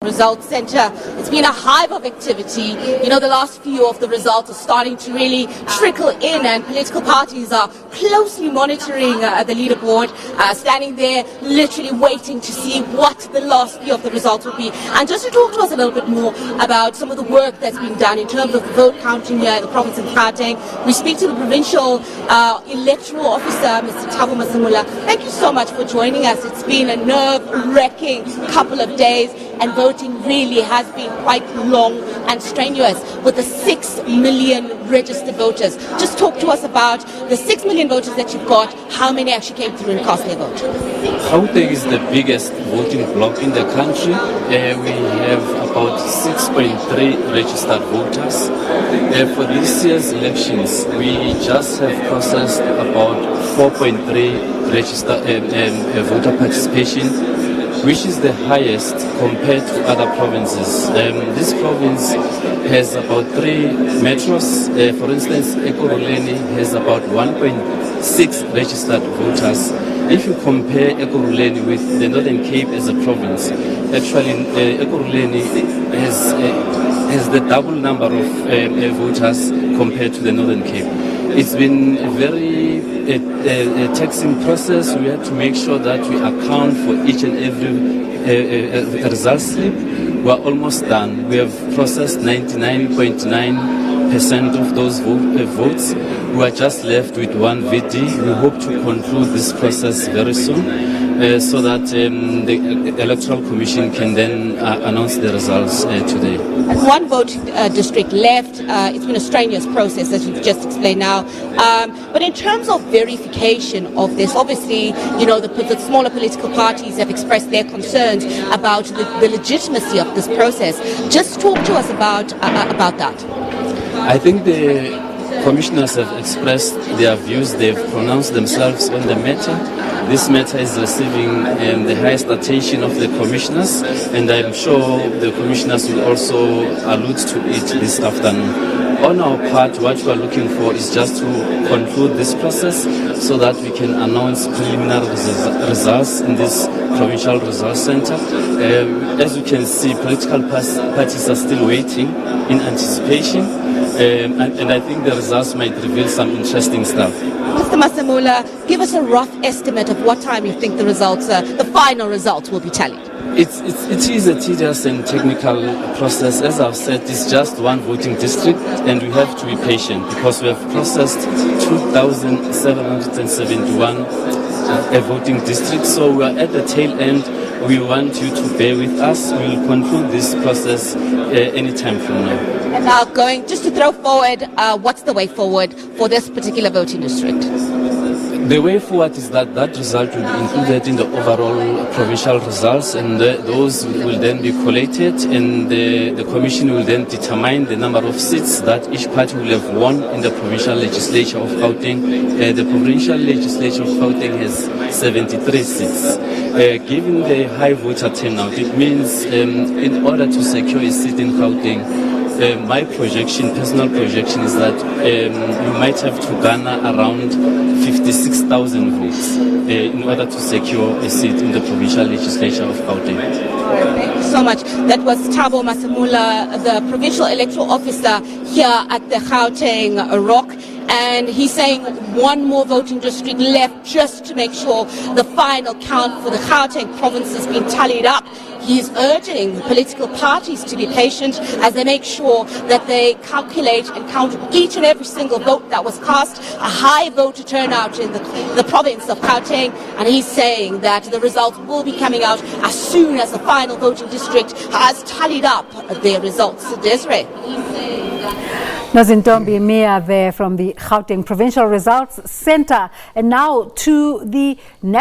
Results Centre. It's been a hive of activity. You know, the last few of the results are starting to really trickle in, and political parties are closely monitoring the leaderboard, standing there literally waiting to see what the last few of the results will be. And just to talk to us a little bit more about some of the work that's been done in terms of vote counting here in the province of Gauteng, we speak to the provincial electoral officer, Mr. Thabo Masamula. Thank you so much for joining us. It's been a nerve-wracking couple of days, and voting really has been quite long and strenuous with the 6 million registered voters. Just talk to us about the 6 million voters that you've got. How many actually came through and cast their vote? Gauteng is the biggest voting bloc in the country. We have about 6.3 registered voters. For this year's elections, we just have processed about 4.3 registered voter participation, which is the highest compared to other provinces. This province has about 3 metros. For instance, Ekurhuleni has about 1.6 registered voters. If you compare Ekurhuleni with the Northern Cape as a province, actually Ekurhuleni has the double number of voters compared to the Northern Cape. It's been a very taxing process. We have to make sure that we account for each and every result slip. We're almost done. We have processed 99.9% of those votes. We are just left with one VD. We hope to conclude this process very soon, so that the Electoral Commission can then announce the results today. And one voting district left. It's been a strenuous process, as you've just explained now. But in terms of verification of this, obviously, you know, the smaller political parties have expressed their concerns about the legitimacy of this process. Just talk to us about that. I think the commissioners have expressed their views. They've pronounced themselves on the matter. This matter is receiving the highest attention of the commissioners, and I'm sure the commissioners will also allude to it this afternoon. On our part, what we are looking for is just to conclude this process so that we can announce preliminary results in this provincial results center. As you can see, political parties are still waiting in anticipation, and I think the results might reveal some interesting stuff. Mr. Masamula, give us a rough estimate of what time you think the final results will be tallied. It is a tedious and technical process. As I've said, it's just one voting district, and we have to be patient because we have processed 2,771 voting districts. So we are at the tail end. We want you to bear with us. We will conclude this process any time from now. And now just to throw forward, what's the way forward for this particular voting district? The way forward is that result will be included in the overall provincial results, and those will then be collated, and the commission will then determine the number of seats that each party will have won in the provincial legislature of Gauteng. The provincial legislature of Gauteng has 73 seats. Given the high voter turnout, it means in order to secure a seat in Gauteng, my personal projection is that you might have to garner around 56,000 votes in order to secure a seat in the provincial legislature of Gauteng. Thank you so much. That was Thabo Masamula, the provincial electoral officer here at the Gauteng Rock. And he's saying one more voting district left just to make sure the final count for the Gauteng province has been tallied up. He's urging political parties to be patient as they make sure that they calculate and count each and every single vote that was cast. A high voter turnout in the province of Gauteng, and he's saying that the results will be coming out as soon as the final voting district has tallied up their results. Desiree. Nozintombi Miya there from the Gauteng Provincial Results Centre. And now to the next